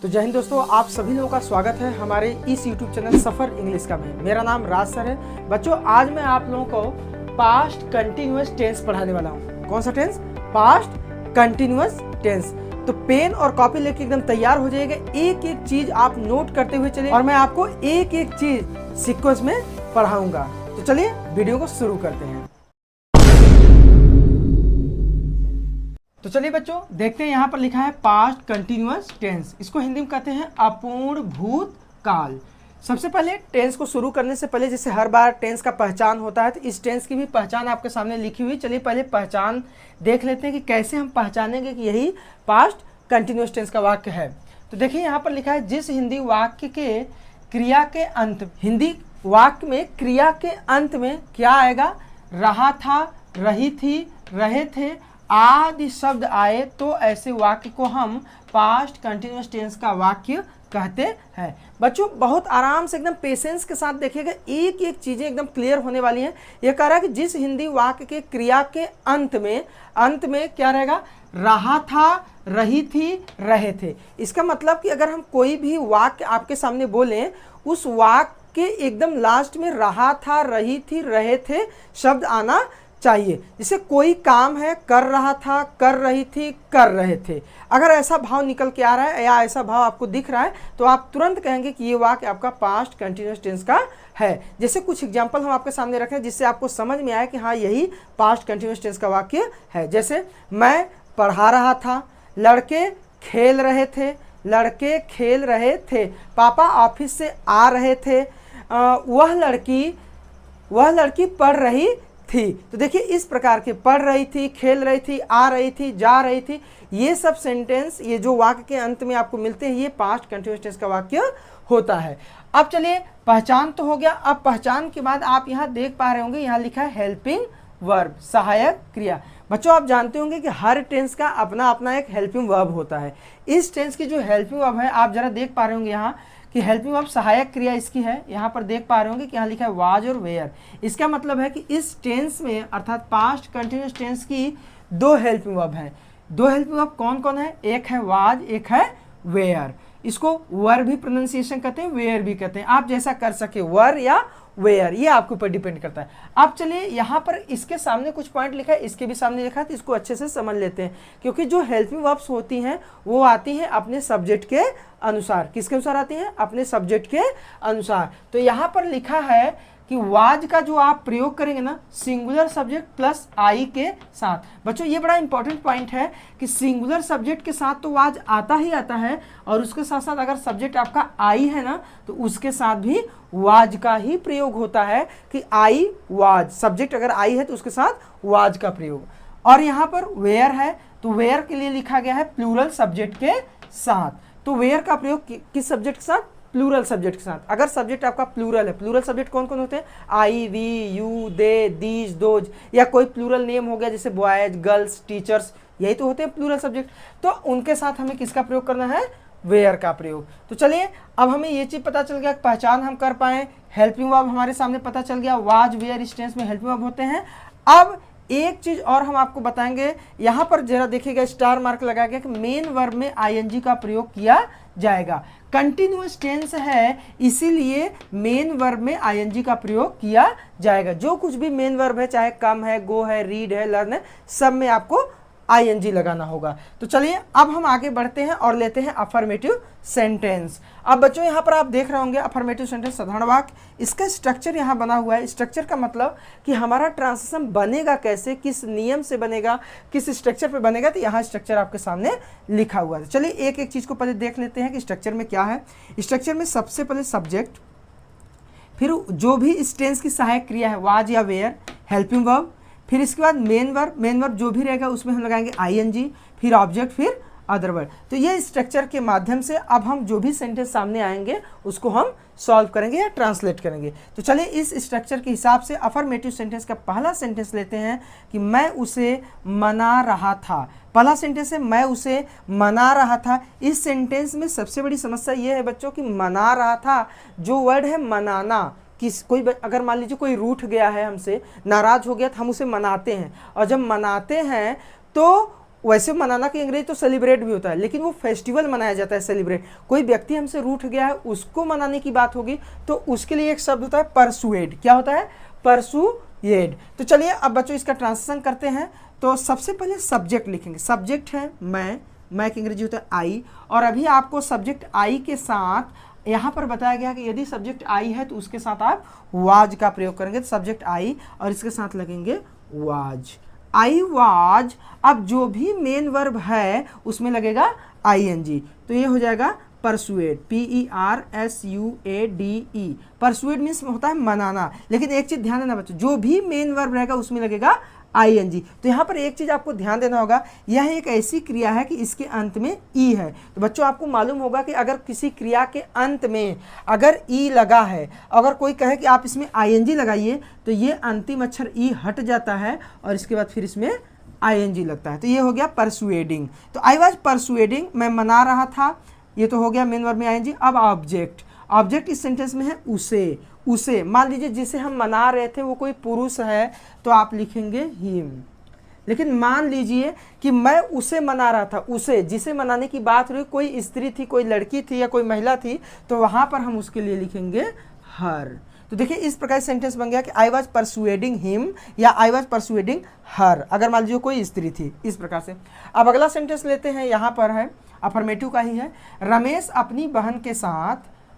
तो जय हिंद दोस्तों, आप सभी लोगों का स्वागत है हमारे इस YouTube चैनल सफ़र इंग्लिश का में। मेरा नाम राज सर है। बच्चों, आज मैं आप लोगों को पास्ट कंटिन्यूअस टेंस पढ़ाने वाला हूँ। कौन सा टेंस? Past continuous tense. तो पेन और कॉपी लेके एकदम तैयार हो जाइएगा। एक एक चीज आप नोट करते हुए चलिए और मैं आपको एक एक चीज सीक्वेंस में पढ़ाऊंगा। तो चलिए वीडियो को शुरू करते हैं। तो चलिए बच्चों, देखते हैं यहाँ पर लिखा है पास्ट कंटिन्यूअस टेंस। इसको हिंदी में कहते हैं अपूर्ण भूतकाल। सबसे पहले टेंस को शुरू करने से पहले, जैसे हर बार टेंस का पहचान होता है, तो इस टेंस की भी पहचान आपके सामने लिखी हुई। चलिए पहले पहचान देख लेते हैं कि कैसे हम पहचानेंगे कि यही पास्ट कंटिन्यूअस टेंस का वाक्य है। तो देखिए यहाँ पर लिखा है, जिस हिंदी वाक्य के क्रिया के अंत, हिंदी वाक्य में क्रिया के अंत में क्या आएगा? रहा था, रही थी, रहे थे आदि शब्द आए तो ऐसे वाक्य को हम पास्ट कंटिन्यूअस टेंस का वाक्य कहते हैं। बच्चों, बहुत आराम से एकदम पेशेंस के साथ देखिएगा, एक एक चीजें एकदम क्लियर होने वाली हैं। यह कह रहा है कि जिस हिंदी वाक्य के क्रिया के अंत में क्या रहेगा? रहा था, रही थी, रहे थे। इसका मतलब कि अगर हम कोई भी वाक्य आपके सामने बोलें, उस वाक्य के एकदम लास्ट में रहा था, रही थी, रहे थे शब्द आना चाहिए। जैसे कोई काम है, कर रहा था, कर रही थी, कर रहे थे। अगर ऐसा भाव निकल के आ रहा है या ऐसा भाव आपको दिख रहा है तो आप तुरंत कहेंगे कि ये वाक्य आपका पास्ट कंटिन्यूअस टेंस का है। जैसे कुछ एग्जांपल हम आपके सामने रखें जिससे आपको समझ में आए कि हाँ, यही पास्ट कंटिन्यूअस टेंस का वाक्य है। जैसे मैं पढ़ा रहा था, लड़के खेल रहे थे, लड़के खेल रहे थे, पापा ऑफिस से आ रहे थे, वह लड़की पढ़ रही थी। तो देखिए, इस प्रकार के पढ़ रही थी, खेल रही थी, आ रही थी, जा रही थी, ये सब सेंटेंस, ये जो वाक्य के अंत में आपको मिलते हैं, ये पास्ट कंटिन्यूअस टेंस का वाक्य होता है। अब चलिए, पहचान तो हो गया। अब पहचान के बाद आप यहाँ देख पा रहे होंगे, यहाँ लिखा है हेल्पिंग वर्ब, सहायक क्रिया। बच्चों, आप जानते होंगे कि हर टेंस का अपना अपना एक हेल्पिंग वर्ब होता है। इस टेंस की जो हेल्पिंग वर्ब है, आप जरा देख पा रहे होंगे यहाँ कि हेल्पिंग वर्ब सहायक क्रिया इसकी है। यहाँ पर देख पा रहे होंगे कि यहाँ लिखा है वाज और वेयर। इसका मतलब है कि इस टेंस में, अर्थात पास्ट कंटिन्यूअस टेंस की दो हेल्पिंग वर्ब हैं। दो हेल्पिंग वर्ब कौन कौन है? एक है वाज, एक है वेयर। इसको वर भी प्रोनाउंसिएशन कहते हैं, वेयर भी कहते हैं। आप जैसा कर सके, वर या वेयर, ये आपके ऊपर डिपेंड करता है। अब चलिए, यहाँ पर इसके सामने कुछ पॉइंट लिखा है, इसके भी सामने लिखा है, तो इसको अच्छे से समझ लेते हैं। क्योंकि जो हेल्पिंग वर्ब्स होती हैं वो आती हैं अपने सब्जेक्ट के अनुसार। किसके अनुसार आती हैं? अपने सब्जेक्ट के अनुसार। तो यहाँ पर लिखा है कि वाज का जो आप प्रयोग करेंगे ना, सिंगुलर सब्जेक्ट प्लस आई के साथ। बच्चों, ये बड़ा इंपॉर्टेंट पॉइंट है कि सिंगुलर सब्जेक्ट के साथ तो वाज आता ही आता है, और उसके साथ साथ अगर सब्जेक्ट आपका आई है ना, तो उसके साथ भी वाज का ही प्रयोग होता है कि आई वाज। सब्जेक्ट अगर आई है तो उसके साथ वाज का प्रयोग। और यहाँ पर वेयर है, तो वेयर के लिए लिखा गया है प्लूरल सब्जेक्ट के साथ। तो वेयर का प्रयोग किस सब्जेक्ट के साथ? प्लूरल सब्जेक्ट के साथ। अगर सब्जेक्ट आपका प्लूरल है, प्लूरल सब्जेक्ट कौन कौन होते हैं? I, we, you, they, these, those, या कोई प्लूरल नेम हो गया जैसे बॉयज, गर्ल्स, टीचर्स, यही तो होते हैं प्लूरल सब्जेक्ट। तो उनके साथ हमें किसका प्रयोग करना है? वेयर का प्रयोग। तो चलिए, अब हमें ये चीज पता चल गया, पहचान हम कर पाए, हेल्पिंग वर्ब हमारे सामने पता चल गया, वाज, वेयर इस टेंस में हेल्पिंग वर्ब होते हैं। अब एक चीज और हम आपको बताएंगे, यहाँ पर जरा देखिएगा, स्टार मार्क लगा गया कि मेन वर्ब में आईएनजी का प्रयोग किया जाएगा। कंटिन्यूअस टेंस है, इसीलिए मेन वर्ब में आईएनजी का प्रयोग किया जाएगा। जो कुछ भी मेन वर्ब है, चाहे कम है, गो है, रीड है, लर्न है, सब में आपको आईएनजी लगाना होगा। तो चलिए, अब हम आगे बढ़ते हैं और लेते हैं अफर्मेटिव सेंटेंस। अब बच्चों, यहाँ पर आप देख रहे होंगे अफर्मेटिव सेंटेंस, साधारण वाक्य। इसका स्ट्रक्चर यहाँ बना हुआ है। स्ट्रक्चर का मतलब कि हमारा ट्रांसलेशन बनेगा कैसे, किस नियम से बनेगा, किस स्ट्रक्चर पे बनेगा, तो यहाँ स्ट्रक्चर आपके सामने लिखा हुआ है। चलिए एक एक चीज़ को पहले देख लेते हैं कि स्ट्रक्चर में क्या है। स्ट्रक्चर में सबसे पहले सब्जेक्ट, फिर जो भी इस टेंस की सहायक क्रिया है, वाज या वेयर, हेल्पिंग वर्ब, फिर इसके बाद मेन वर्ब जो भी रहेगा उसमें हम लगाएंगे आईएनजी, फिर ऑब्जेक्ट, फिर अदर वर्ड। तो ये स्ट्रक्चर के माध्यम से अब हम जो भी सेंटेंस सामने आएंगे उसको हम सॉल्व करेंगे या ट्रांसलेट करेंगे। तो चलिए, इस स्ट्रक्चर के हिसाब से अफर्मेटिव सेंटेंस का पहला सेंटेंस लेते हैं कि मैं उसे मना रहा था। पहला सेंटेंस है, मैं उसे मना रहा था। इस सेंटेंस में सबसे बड़ी समस्या ये है बच्चों कि मना रहा था, जो वर्ड है मनाना, कोई अगर मान लीजिए कोई रूठ गया है, हमसे नाराज हो गया, तो हम उसे मनाते हैं, और जब मनाते हैं तो वैसे मनाना की अंग्रेजी तो सेलिब्रेट भी होता है, लेकिन वो फेस्टिवल मनाया जाता है सेलिब्रेट। कोई व्यक्ति हमसे रूठ गया है उसको मनाने की बात होगी तो उसके लिए एक शब्द होता है परसुएड। क्या होता है? परसुएड। तो चलिए अब बच्चों इसका ट्रांसलेशन करते हैं। तो सबसे पहले सब्जेक्ट लिखेंगे। सब्जेक्ट है मैं की अंग्रेजी होता है आई, और अभी आपको सब्जेक्ट आई के साथ यहाँ पर बताया गया कि यदि सब्जेक्ट आई है तो उसके साथ आप वाज का प्रयोग करेंगे। तो सब्जेक्ट आई और इसके साथ लगेंगे वाज। I was. अब जो भी मेन वर्ब है उसमें लगेगा ING, तो ये हो जाएगा परसुएड, PERSUADE। परसुएड मीन्स होता है मनाना, लेकिन एक चीज ध्यान देना बच्चों, जो भी मेन वर्ब रहेगा उसमें लगेगा ING। तो यहाँ पर एक चीज आपको ध्यान देना होगा, यह एक ऐसी क्रिया है कि इसके अंत में ई है। तो बच्चों आपको मालूम होगा कि अगर किसी क्रिया के अंत में अगर ई लगा है, अगर कोई कहे कि आप इसमें ING लगाइए, तो ये अंतिम अक्षर ई हट जाता है और इसके बाद फिर इसमें ING लगता है। तो ये हो गया परसुएडिंग। तो आई वॉज परसुएडिंग, मैं मना रहा था, ये तो हो गया मेन वर्ब में ING। अब ऑब्जेक्ट, ऑब्जेक्ट इस सेंटेंस में है उसे। मान लीजिए जिसे हम मना रहे थे वो कोई पुरुष है तो आप लिखेंगे हिम। लेकिन मान लीजिए कि मैं उसे मना रहा था, उसे जिसे मनाने की बात हुई, कोई स्त्री थी, कोई लड़की थी या कोई महिला थी, तो वहां पर हम उसके लिए लिखेंगे हर। तो देखिए इस प्रकार सेंटेंस बन गया कि आई वॉज परसुएडिंग हिम या आई वॉज परसुएडिंग हर, अगर मान लीजिए कोई स्त्री थी, इस प्रकार से। अब अगला सेंटेंस लेते हैं, यहाँ पर है अफर्मेटिव का ही है। रमेश अपनी बहन के साथ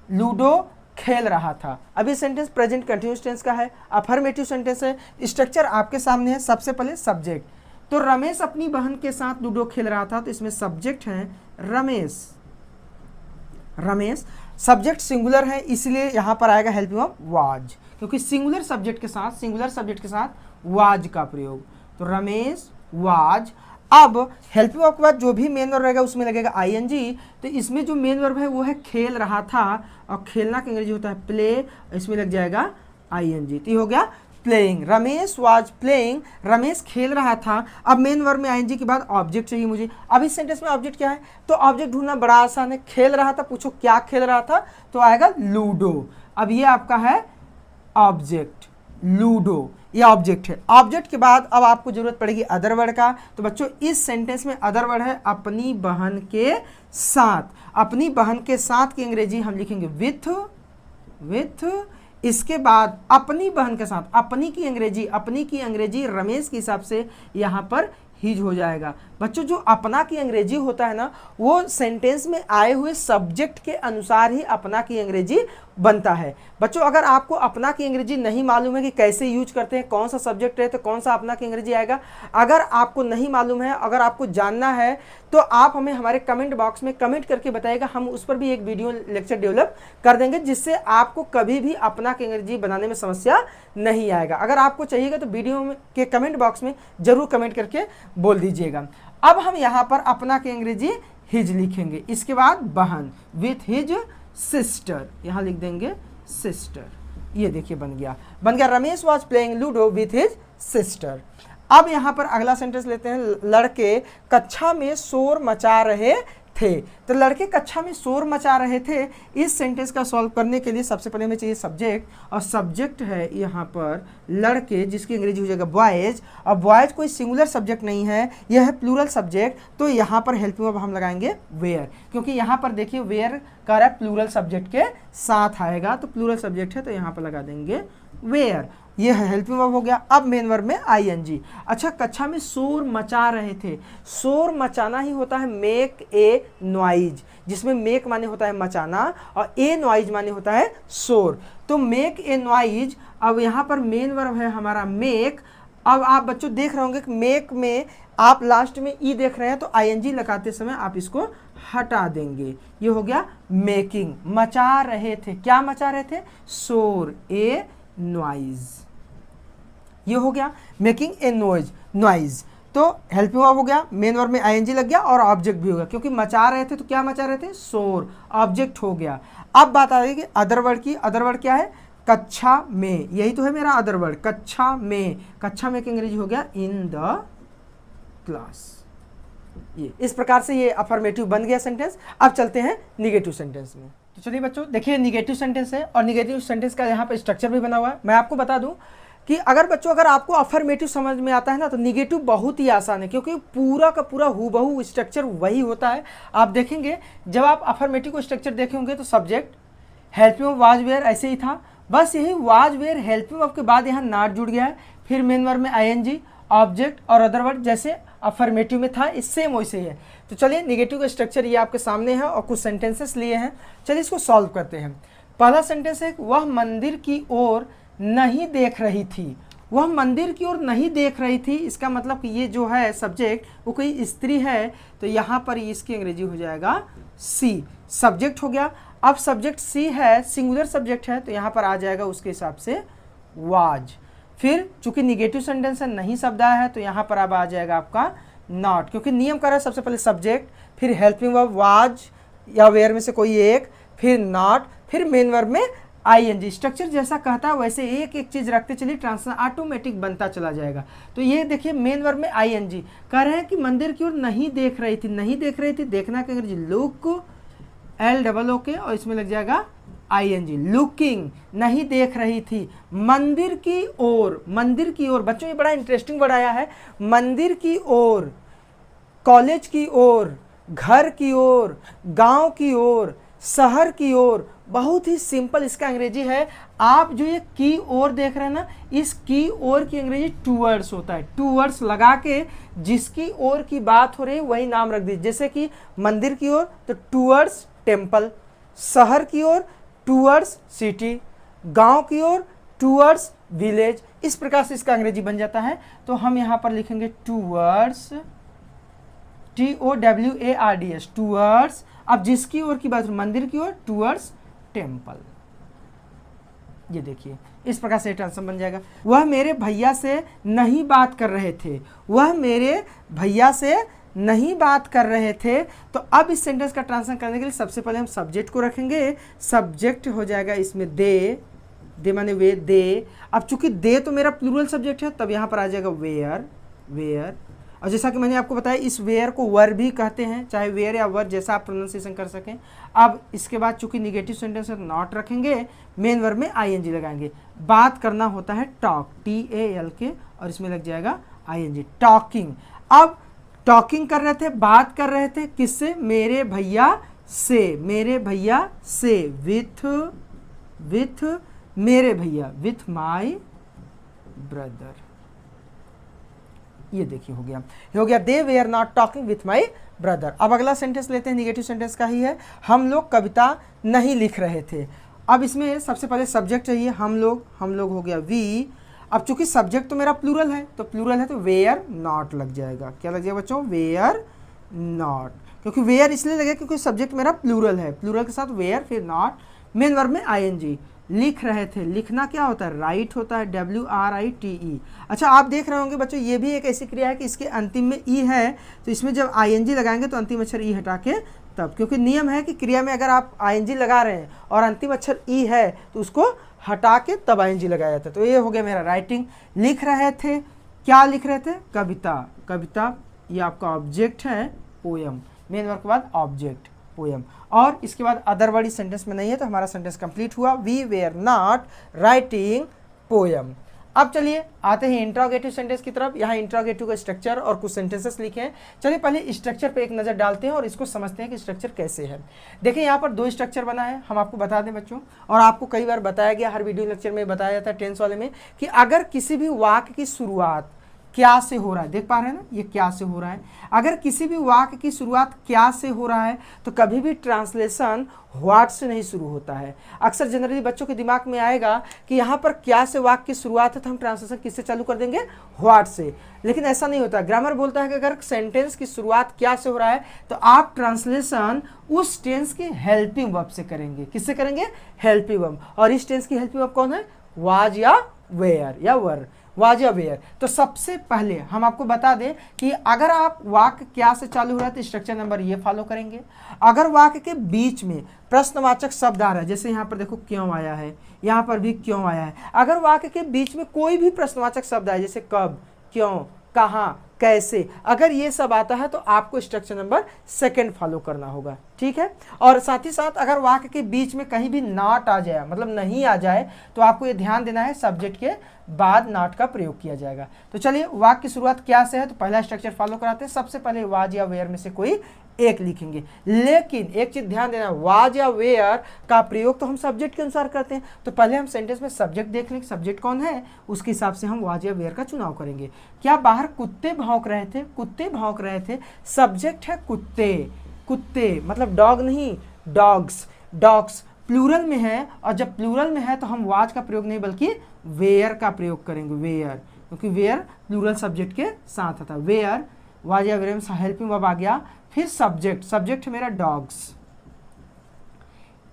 लूडो खेल रहा था। अभी सेंटेंस प्रेजेंट कंटिन्यूअस टेंस का है, अफर्मेटिव सेंटेंस है। स्ट्रक्चर आपके सामने है। सबसे पहले सब्जेक्ट, तो रमेश अपनी बहन के साथ लूडो खेल रहा था, तो इसमें सब्जेक्ट है रमेश। सब्जेक्ट सिंगुलर है इसलिए यहां पर आएगा हेल्पिंग ऑफ वाज, क्योंकि सिंगुलर सब्जेक्ट के साथ वाज का प्रयोग। तो रमेश वाज। अब हेल्पिंग वर्ब के बाद जो भी मेन वर्ब रहेगा उसमें लगेगा ING। तो इसमें जो मेन वर्ब है वो है खेल रहा था, और खेलना का अंग्रेजी होता है प्ले, इसमें लग जाएगा ING। तो ये हो गया playing. Ramesh was playing, Ramesh खेल रहा था। अब मेन वर्ब में ING के बाद ऑब्जेक्ट चाहिए मुझे। अब इस सेंटेंस में ऑब्जेक्ट क्या है? तो ऑब्जेक्ट ढूंढना बड़ा आसान है। खेल रहा था, पूछो क्या खेल रहा था, तो आएगा लूडो। अब ये आपका है ऑब्जेक्ट, लूडो, ये ऑब्जेक्ट है। ऑब्जेक्ट के बाद अब आपको जरूरत पड़ेगी अदर वर्ड का। तो बच्चों इस सेंटेंस में अदर वर्ड है अपनी बहन के साथ। अपनी बहन के साथ की अंग्रेजी हम लिखेंगे विथ। इसके बाद अपनी बहन के साथ, अपनी की अंग्रेजी रमेश के हिसाब से यहाँ पर हिज हो जाएगा। बच्चों जो अपना की अंग्रेजी होता है ना, वो सेंटेंस में आए हुए सब्जेक्ट के अनुसार ही अपना की अंग्रेजी बनता है। बच्चों अगर आपको अपना की अंग्रेजी नहीं मालूम है कि कैसे यूज करते हैं, कौन सा सब्जेक्ट है तो कौन सा अपना की अंग्रेजी आएगा, अगर आपको नहीं मालूम है, अगर आपको जानना है, तो आप हमें हमारे कमेंट बॉक्स में कमेंट करके बताइएगा। हम उस पर भी एक वीडियो लेक्चर डेवलप कर देंगे, जिससे आपको कभी भी अपना की अंग्रेजी बनाने में समस्या नहीं आएगा। अगर आपको चाहिएगा तो वीडियो के कमेंट बॉक्स में जरूर कमेंट करके बोल दीजिएगा। अब हम यहाँ पर अपना की अंग्रेजी हिज लिखेंगे। इसके बाद बहन, विथ हिज सिस्टर, यहाँ लिख देंगे सिस्टर। ये देखिए बन गया Ramesh was playing ludo with his sister. अब यहाँ पर अगला सेंटेंस लेते हैं, लड़के कक्षा में शोर मचा रहे थे। तो लड़के कक्षा में शोर मचा रहे थे। इस सेंटेंस का सॉल्व करने के लिए सबसे पहले हमें चाहिए सब्जेक्ट, और सब्जेक्ट है यहाँ पर लड़के, जिसकी अंग्रेजी हो जाएगा बॉयज। और बॉयज कोई सिंगुलर सब्जेक्ट नहीं है, यह है प्लूरल सब्जेक्ट। तो यहाँ पर हेल्पिंग वर्ब हम लगाएंगे वेयर, क्योंकि यहाँ पर देखिए वेयर का रहा है प्लूरल सब्जेक्ट के साथ आएगा, तो प्लूरल सब्जेक्ट है तो यहाँ पर लगा देंगे वेयर। ये है हेल्पिंग वर्ब हो गया। अब मेन वर्ब में ING। अच्छा, कक्षा में शोर मचा रहे थे। शोर मचाना ही होता है मेक ए नॉइज, जिसमें मेक माने होता है मचाना और ए नॉइज माने होता है शोर। तो मेक ए नॉइज। अब यहाँ पर मेन वर्ब है हमारा मेक। अब आप बच्चों देख रहे होंगे कि मेक में आप लास्ट में ई देख रहे हैं, तो ING लगाते समय आप इसको हटा देंगे। ये हो गया मेकिंग। मचा रहे थे, क्या मचा रहे थे? शोर, ए नॉइज। ये हो गया मेकिंग ए नॉइज। तो हेल्पिंग वर्ब हो गया, मेन वर्ब में ING लग गया और ऑब्जेक्ट भी हो गया, क्योंकि मचा रहे थे तो क्या मचा रहे थे? शोर, ऑब्जेक्ट हो गया। अब बात आ रही है अदर वर्ड की। अदर वर्ड क्या है? कक्षा में, यही तो है मेरा अदर वर्ड, कक्षा में। कक्षा में की अंग्रेजी हो गया इन द क्लास। ये इस प्रकार से ये अफर्मेटिव बन गया सेंटेंस। अब चलते हैं निगेटिव सेंटेंस में। तो चलिए बच्चों देखिए, निगेटिव सेंटेंस है और निगेटिव सेंटेंस का यहाँ पर स्ट्रक्चर भी बना हुआ है। मैं आपको बता दूं, कि अगर बच्चों अगर आपको अफर्मेटिव समझ में आता है ना तो निगेटिव बहुत ही आसान है, क्योंकि पूरा का पूरा हूबहू स्ट्रक्चर वही होता है। आप देखेंगे जब आप अफर्मेटिव को स्ट्रक्चर देखे होंगे तो subject, helping verb, was were ऐसे ही था, बस यही वाज वेयर हेल्पिंग वर्ब के बाद यहाँ नॉट जुड़ गया है, फिर मेन वर्ब में आईएनजी, ऑब्जेक्ट और अदर वर्ड जैसे अफर्मेटिव में था, इस सेम वैसे ही है। तो चलिए निगेटिव का स्ट्रक्चर ये आपके सामने है और कुछ सेंटेंसेस लिए हैं, चलिए इसको सॉल्व करते हैं। पहला सेंटेंस है, वह मंदिर की ओर नहीं देख रही थी। वह मंदिर की ओर नहीं देख रही थी, इसका मतलब कि ये जो है सब्जेक्ट वो कोई स्त्री है, तो यहाँ पर इसकी अंग्रेजी हो जाएगा सी, सब्जेक्ट हो गया। अब सब्जेक्ट सी है, सिंगुलर सब्जेक्ट है, तो यहाँ पर आ जाएगा उसके हिसाब से वाज। फिर चूंकि निगेटिव सेंटेंस है, नहीं शब्द आया है, तो यहाँ पर अब आ जाएगा आपका नॉट, क्योंकि नियम कर रहा है सबसे पहले सब्जेक्ट, फिर हेल्पिंग वर्ब वाज या वेयर में से कोई एक, फिर नॉट, फिर मेन वर्ब में आईएनजी। स्ट्रक्चर जैसा कहता है वैसे एक एक चीज रखते चलिए, ट्रांसलेशन ऑटोमेटिक बनता चला जाएगा। तो ये देखिए मेन वर्ब में आईएनजी, कह रहे हैं कि मंदिर की ओर नहीं देख रही थी। नहीं देख रही थी, देखना के अंग्रेजी लुक, LOOK, और इसमें लग जाएगा आईएनजी, लुकिंग, नहीं देख रही थी। मंदिर की ओर, मंदिर की ओर, बच्चों ये बड़ा इंटरेस्टिंग वर्ड आया है, मंदिर की ओर, कॉलेज की ओर, घर की ओर, गांव की ओर, शहर की ओर। बहुत ही सिंपल इसका अंग्रेजी है। आप जो ये की ओर देख रहे हैं ना, इस की ओर की अंग्रेजी टूवर्ड्स होता है। टूवर्ड्स लगा के जिसकी ओर की बात हो रही है वही नाम रख दीजिए, जैसे कि मंदिर की ओर तो टूवर्ड्स टेम्पल, शहर की ओर टूवर्ड्स सिटी, गांव की ओर टूवर्ड्स विलेज। इस प्रकार से इसका अंग्रेजी बन जाता है। तो हम यहाँ पर लिखेंगे टूवर्ड्स, TOWARDS, टूवर्ड्स। अब जिसकी ओर की बात, मंदिर की ओर टूवर्ड्स टेम्पल। ये देखिए इस प्रकार से ट्रांसलेशन बन जाएगा। वह मेरे भैया से नहीं बात कर रहे थे। वह मेरे भैया से नहीं बात कर रहे थे। तो अब इस सेंटेंस का ट्रांसलेशन करने के लिए सबसे पहले हम सब्जेक्ट को रखेंगे। सब्जेक्ट हो जाएगा इसमें दे, दे माने वे, दे। अब चूंकि दे तो मेरा प्लूरल सब्जेक्ट है, तब यहाँ पर आ जाएगा वेयर, वेयर। और जैसा कि मैंने आपको बताया इस वेयर को वर भी कहते हैं, चाहे वेयर या वर जैसा आप प्रोनाउंसिएशन कर सकें। अब इसके बाद चूंकि निगेटिव सेंटेंस है नॉट रखेंगे, मेन वर्ब में आईएनजी लगाएंगे। बात करना होता है टॉक, TALK, और इसमें लग जाएगा आईएनजी, टॉकिंग। अब टॉकिंग कर रहे थे, बात कर रहे थे, किससे? मेरे भैया से, मेरे भैया से, विथ मेरे भैया, विथ माई ब्रदर। ये देखिए हो गया they were not talking with my brother. अब अगला सेंटेंस लेते हैं, निगेटिव सेंटेंस का ही है। हम लोग कविता नहीं लिख रहे थे। अब इसमें सबसे पहले सब्जेक्ट चाहिए, हम लोग हो गया वी। अब चूंकि सब्जेक्ट तो मेरा प्लूरल है, तो प्लूरल है तो वेयर नॉट लग जाएगा। क्या लग जाएगा बच्चों? वेयर नॉट, क्योंकि वेयर इसलिए लगेगा क्योंकि सब्जेक्ट मेरा प्लूरल है, प्लूरल के साथ वेयर, फिर नॉट। मेन वर्ब में आईएनजी। लिख रहे थे, लिखना क्या होता है? राइट होता है, WRITE। अच्छा आप देख रहे होंगे बच्चों ये भी एक ऐसी क्रिया है कि इसके अंतिम में ई है, तो इसमें जब आईएनजी लगाएंगे तो अंतिम अक्षर ई हटा के तब, क्योंकि नियम है कि क्रिया में अगर आप आईएनजी लगा रहे हैं और अंतिम अक्षर ई है तो उसको हटा के तब आईएनजी लगाया जाता है। तो ये हो गया मेरा राइटिंग। लिख रहे थे, क्या लिख रहे थे? कविता, कविता ये आपका ऑब्जेक्ट है, पोयम, मेन वर्ब के बाद ऑब्जेक्ट, पोयम। और इसके बाद अदर वर्ड इस सेंटेंस में नहीं है, तो हमारा सेंटेंस कंप्लीट हुआ, we were not writing poem. अब चलिए आते हैं इंट्रोगेटिव सेंटेंस की तरफ। यहाँ इंट्रोगेटिव का स्ट्रक्चर और कुछ सेंटेंसेस लिखे हैं। चलिए पहले स्ट्रक्चर पे एक नज़र डालते हैं और इसको समझते हैं कि स्ट्रक्चर कैसे है। देखिए यहाँ पर दो स्ट्रक्चर बना है, हम आपको बता दें बच्चों, और आपको कई बार बताया गया, हर वीडियो लेक्चर में बताया जाता है टेंस वाले में, कि अगर किसी भी वाक्य की शुरुआत क्या से हो रहा है, देख पा रहे हैं ना ये क्या से हो रहा है, अगर किसी भी वाक्य की शुरुआत क्या से हो रहा है तो कभी भी ट्रांसलेशन व्हाट से नहीं शुरू होता है। अक्सर जनरली बच्चों के दिमाग में आएगा कि यहाँ पर क्या से वाक्य की शुरुआत है तो हम ट्रांसलेशन किससे चालू कर देंगे? व्हाट से। लेकिन ऐसा नहीं होता। ग्रामर बोलता है कि अगर सेंटेंस की शुरुआत क्या से हो रहा है तो आप ट्रांसलेशन उस टेंस की हेल्पिंग वर्ब से करेंगे। किससे करेंगे? Helping verb. और इस टेंस की हेल्पिंग वर्ब कौन है? वाज या वेयर या वर, वाज या वेयर। तो सबसे पहले हम आपको बता दें कि अगर आप वाक्य क्या से चालू हो रहा है तो स्ट्रक्चर नंबर ये फॉलो करेंगे। अगर वाक्य के बीच में प्रश्नवाचक शब्द आ रहा है, जैसे यहाँ पर देखो क्यों आया है, यहाँ पर भी क्यों आया है, अगर वाक्य के बीच में कोई भी प्रश्नवाचक शब्द आए, जैसे कब, क्यों, कहाँ, कैसे, अगर ये सब आता है तो आपको स्ट्रक्चर नंबर 2 फॉलो करना होगा, ठीक है। और साथ ही साथ अगर वाक्य के बीच में कहीं भी नॉट आ जाए, मतलब नहीं आ जाए, तो आपको ये ध्यान देना है सब्जेक्ट के बाद नॉट का प्रयोग किया जाएगा। तो चलिए वाक्य की शुरुआत क्या से है, तो पहला स्ट्रक्चर फॉलो कराते हैं। सबसे पहले वाज या वेयर में से कोई एक लिखेंगे, लेकिन एक चीज ध्यान देना, वाज या वेयर का प्रयोग तो हम सब्जेक्ट के अनुसार करते हैं। तो पहले हम सेंटेंस में सब्जेक्ट देख लेंगे, सब्जेक्ट कौन है, उसके हिसाब से हम वाज या वेयर का चुनाव करेंगे। क्या बाहर कुत्ते भौंक रहे थे, कुत्ते भौंक रहे थे, सब्जेक्ट है कुत्ते, कुत्ते मतलब डॉग नहीं, डॉग्स, डॉग्स प्लूरल में है, और जब प्लूरल में है तो हम वाज का प्रयोग नहीं बल्कि वेयर का प्रयोग करेंगे, वेयर, क्योंकि वेयर प्लूरल सब्जेक्ट के साथ आता है। वेयर, वाज या वेयर में हेल्पिंग वर्ब आ गया, फिर सब्जेक्ट, सब्जेक्ट है मेरा डॉग्स।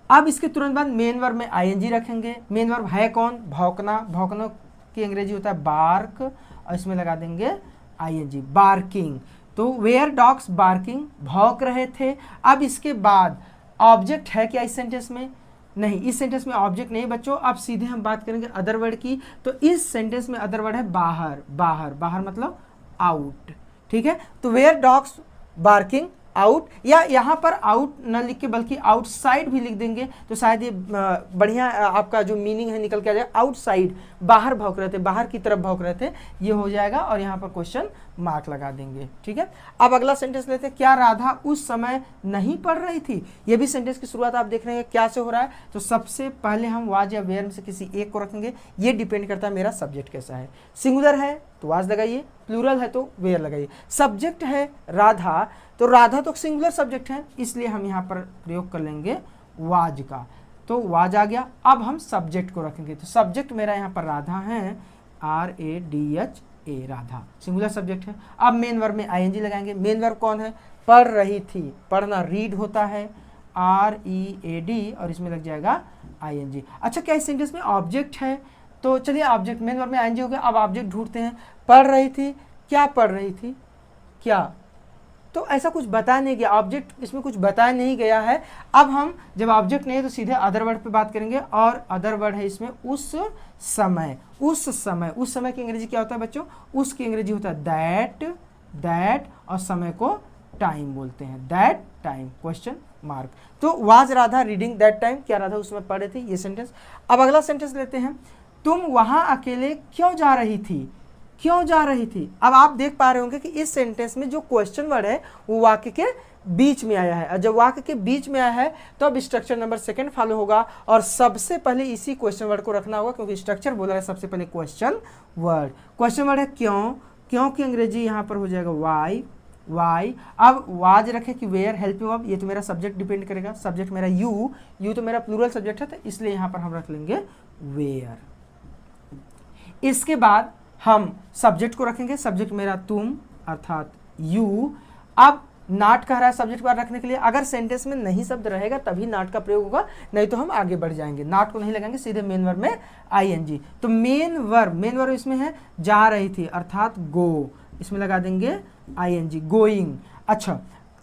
अब इसके तुरंत बाद मेन वर्ब में आईएनजी रखेंगे। मेन वर्ब है कौन, भौंकना, भौंकना की अंग्रेजी होता है बार्क, और इसमें लगा देंगे आईएनजी, बार्किंग। तो वेयर डॉग्स बार्किंग, भौंक रहे थे। अब इसके बाद ऑब्जेक्ट है क्या इस सेंटेंस में, नहीं, इस सेंटेंस में ऑब्जेक्ट नहीं बच्चों। अब सीधे हम बात करेंगे अदर वर्ड की, तो इस सेंटेंस में अदर वर्ड है बाहर, बाहर, बाहर मतलब आउट, ठीक है। तो वेयर डॉग्स बार्किंग आउट, या यहाँ पर आउट न लिख के बल्कि आउटसाइड भी लिख देंगे तो शायद ये बढ़िया आपका जो मीनिंग है निकल के आ जाए। आउटसाइड, बाहर भौंक रहे थे, बाहर की तरफ भौंक रहे थे, ये हो जाएगा, और यहाँ पर क्वेश्चन मार्क लगा देंगे, ठीक है। अब अगला सेंटेंस लेते हैं, क्या राधा उस समय नहीं पढ़ रही थी। ये भी सेंटेंस की शुरुआत आप देख रहे हैं क्या से हो रहा है, तो सबसे पहले हम वाज या वेयर में से किसी एक को रखेंगे। ये डिपेंड करता है मेरा सब्जेक्ट कैसा है, सिंगुलर है तो वाज लगाइए, प्लूरल है तो वेयर लगाइए। सब्जेक्ट है राधा, तो राधा तो सिंगुलर सब्जेक्ट है, इसलिए हम यहाँ पर प्रयोग कर लेंगे वाज का, तो वाज आ गया। अब हम सब्जेक्ट को रखेंगे, तो सब्जेक्ट मेरा यहाँ पर राधा है, RADHA, राधा सिंगुलर सब्जेक्ट है। अब मेन वर्ब में आईएनजी लगाएंगे। मेन वर्ब कौन है, पढ़ रही थी, पढ़ना रीड होता है, READ, और इसमें लग जाएगा आईएनजी। अच्छा, क्या इस सेंटेंस में ऑब्जेक्ट है, तो चलिए ऑब्जेक्ट, मेन वर्ब में आईएनजी हो गया। अब ऑब्जेक्ट ढूंढते हैं, पढ़ रही थी, क्या पढ़ रही थी, क्या, तो ऐसा कुछ बताया नहीं गया, ऑब्जेक्ट इसमें कुछ बताया नहीं गया है। अब हम जब ऑब्जेक्ट नहीं है तो सीधे अदर वर्ड पे बात करेंगे, और अदर वर्ड है इसमें उस समय, उस समय, उस समय की अंग्रेजी क्या होता है बच्चों, उस की अंग्रेजी होता है दैट, दैट, और समय को टाइम बोलते हैं, दैट टाइम, क्वेश्चन मार्क। तो was Radha reading that time, क्या राधा उस समय पढ़ रही थी, ये सेंटेंस। अब अगला सेंटेंस लेते हैं, तुम वहां अकेले क्यों जा रही थी, क्यों जा रही थी। अब आप देख पा रहे होंगे कि इस सेंटेंस में जो क्वेश्चन वर्ड है वो वाक्य के बीच में आया है, और जब वाक्य के बीच में आया है तो अब स्ट्रक्चर नंबर 2 फॉलो होगा, और सबसे पहले इसी क्वेश्चन वर्ड को रखना होगा, क्योंकि स्ट्रक्चर बोला है सबसे पहले क्वेश्चन वर्ड। क्वेश्चन वर्ड है क्यों, क्यों की अंग्रेजी यहाँ पर हो जाएगा वाई, वाई। अब वाज रखे कि वेयर, हेल्पिंग वर्ब, ये तो मेरा सब्जेक्ट डिपेंड करेगा, सब्जेक्ट मेरा यू, यू तो मेरा प्लूरल सब्जेक्ट है, तो इसलिए यहाँ पर हम रख लेंगे वेयर। इसके बाद हम सब्जेक्ट को रखेंगे, सब्जेक्ट मेरा तुम अर्थात यू। अब नॉट कह रहा है सब्जेक्ट बार रखने के लिए, अगर सेंटेंस में नहीं शब्द रहेगा तभी नॉट का प्रयोग होगा, नहीं तो हम आगे बढ़ जाएंगे, नॉट को नहीं लगाएंगे, सीधे मेन वर्ब में आईएनजी। तो मेन वर्ब इसमें है जा रही थी अर्थात गो, इसमें लगा देंगे आईएनजी, गोइंग। अच्छा,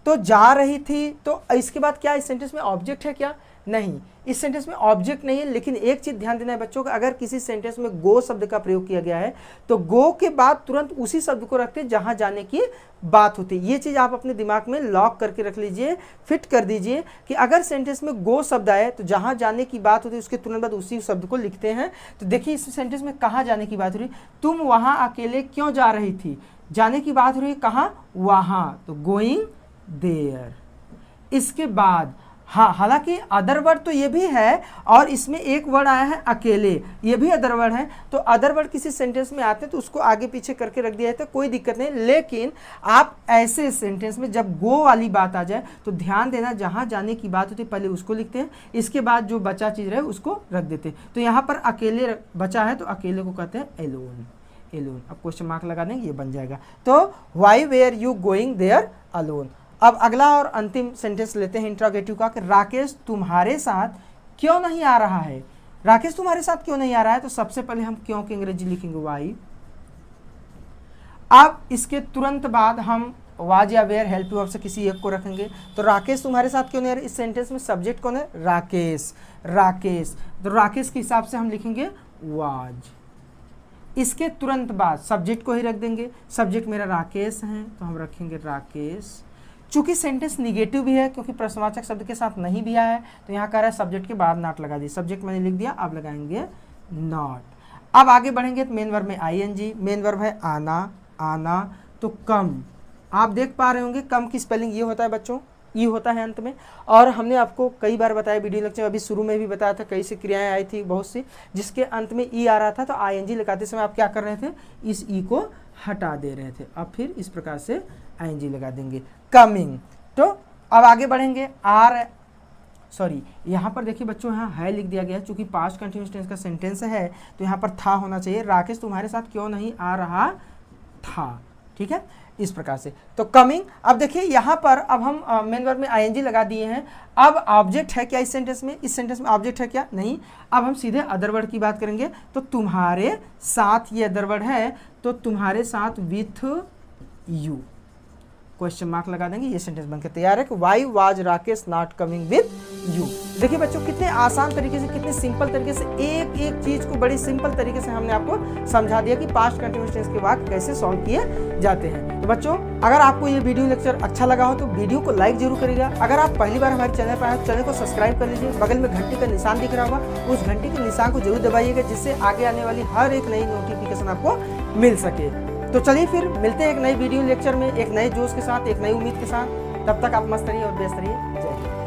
तो जा रही थी, तो इसके बाद क्या इस सेंटेंस में ऑब्जेक्ट है क्या, नहीं, इस सेंटेंस में ऑब्जेक्ट नहीं है। लेकिन एक चीज ध्यान देना है बच्चों का, अगर किसी सेंटेंस में गो शब्द का प्रयोग किया गया है तो गो के बाद तुरंत उसी शब्द को रखते हैं जहां जाने की बात होती है। ये चीज आप अपने दिमाग में लॉक करके रख लीजिए, फिट कर दीजिए कि अगर सेंटेंस में गो शब्द आए तो जहां जाने की बात होती है उसके तुरंत बाद उसी शब्द को लिखते हैं। तो देखिए इस सेंटेंस में कहाँ जाने की बात हो रही, तुम वहां अकेले क्यों जा रही थी, जाने की बात हो रही है कहाँ, वहां, तो गोइंग देयर। इसके बाद हाँ, हालांकि अदर वर्ड तो ये भी है, और इसमें एक वर्ड आया है अकेले, ये भी अदर वर्ड है। तो अदर वर्ड किसी सेंटेंस में आते हैं तो उसको आगे पीछे करके रख दिया जाता है, कोई दिक्कत नहीं। लेकिन आप ऐसे सेंटेंस में जब गो वाली बात आ जाए तो ध्यान देना, जहाँ जाने की बात होती है पहले उसको लिखते हैं, इसके बाद जो बचा चीज़ रहे उसको रख देते हैं। तो यहाँ पर अकेले बचा है तो अकेले को कहते हैं एलोन, एलोन। अब क्वेश्चन मार्क लगा देंगे, ये बन जाएगा। तो why were you going there alone. अब अगला और अंतिम सेंटेंस लेते हैं इंट्रोगेटिव का, कि राकेश तुम्हारे साथ क्यों नहीं आ रहा है, राकेश तुम्हारे साथ क्यों नहीं आ रहा है। तो सबसे पहले हम क्यों की अंग्रेजी लिखेंगे वाई। अब इसके तुरंत बाद हम वाज या वेयर हेल्प वर्ब से किसी एक को रखेंगे। तो राकेश तुम्हारे साथ क्यों नहीं आ रहा है, इस सेंटेंस में सब्जेक्ट कौन है, राकेश, राकेश। तो राकेश के हिसाब से हम लिखेंगे वाज। इसके तुरंत बाद सब्जेक्ट को ही रख देंगे। सब्जेक्ट मेरा राकेश है तो हम रखेंगे राकेश। चूंकि सेंटेंस निगेटिव भी है क्योंकि प्रश्नवाचक शब्द के साथ नहीं भी आया है तो यहाँ कह रहा है सब्जेक्ट के बाद नॉट लगा दी। सब्जेक्ट मैंने लिख दिया, अब लगाएंगे नॉट। अब आगे बढ़ेंगे तो मेन वर्ब में आईएनजी, मेन वर्ब है आना, आना तो कम। आप देख पा रहे होंगे कम की स्पेलिंग ये होता है बच्चों, ई होता है अंत में। और हमने आपको कई बार बताया वीडियो लेक्चर, अभी शुरू में भी बताया था, कई सी क्रियाएं आई थी बहुत सी जिसके अंत में ई आ रहा था, तो आईएनजी लगाते समय आप क्या कर रहे थे, इस ई को हटा दे रहे थे। अब फिर इस प्रकार से आईएनजी लगा देंगे, कमिंग। तो अब आगे बढ़ेंगे यहाँ पर देखिए बच्चों, यहाँ है लिख दिया गया है, चूंकि पास्ट कंटिन्यूअस टेंस का सेंटेंस है तो यहाँ पर था होना चाहिए। राकेश तुम्हारे साथ क्यों नहीं आ रहा था, ठीक है, इस प्रकार से। तो कमिंग। अब देखिए यहाँ पर अब हम मेन वर्ब में आईएनजी लगा दिए हैं। अब ऑब्जेक्ट है क्या इस सेंटेंस में, इस सेंटेंस में ऑब्जेक्ट है क्या, नहीं। अब हम सीधे अदर वर्ड की बात करेंगे। तो तुम्हारे साथ ये अदर वर्ड है, तो तुम्हारे साथ विथ यू, क्वेश्चन मार्क लगा देंगे। ये सेंटेंस बनकर तैयार है कि why was Rakesh not coming with you. देखिए बच्चों कितने आसान तरीके से, कितने सिंपल तरीके से, एक एक चीज को बड़ी सिंपल तरीके से हमने आपको समझा दिया कि पास्ट कंटिन्यूअस टेंस के वाक्य कैसे सॉल्व किए जाते हैं। तो बच्चों अगर आपको ये वीडियो लेक्चर अच्छा लगा हो तो वीडियो को लाइक जरूर करिएगा। अगर आप पहली बार हमारे चैनल पर आए तो चैनल को सब्सक्राइब कर लीजिए। बगल में घंटी का निशान दिख रहा होगा, उस घंटी के निशान को जरूर दबाइएगा जिससे आगे आने वाली हर एक नई नोटिफिकेशन आपको मिल सके। तो चलिए फिर मिलते हैं एक नई वीडियो लेक्चर में, एक नए जोश के साथ, एक नई उम्मीद के साथ। तब तक आप मस्त रहिए और व्यस्त रहिए। जय हिंद।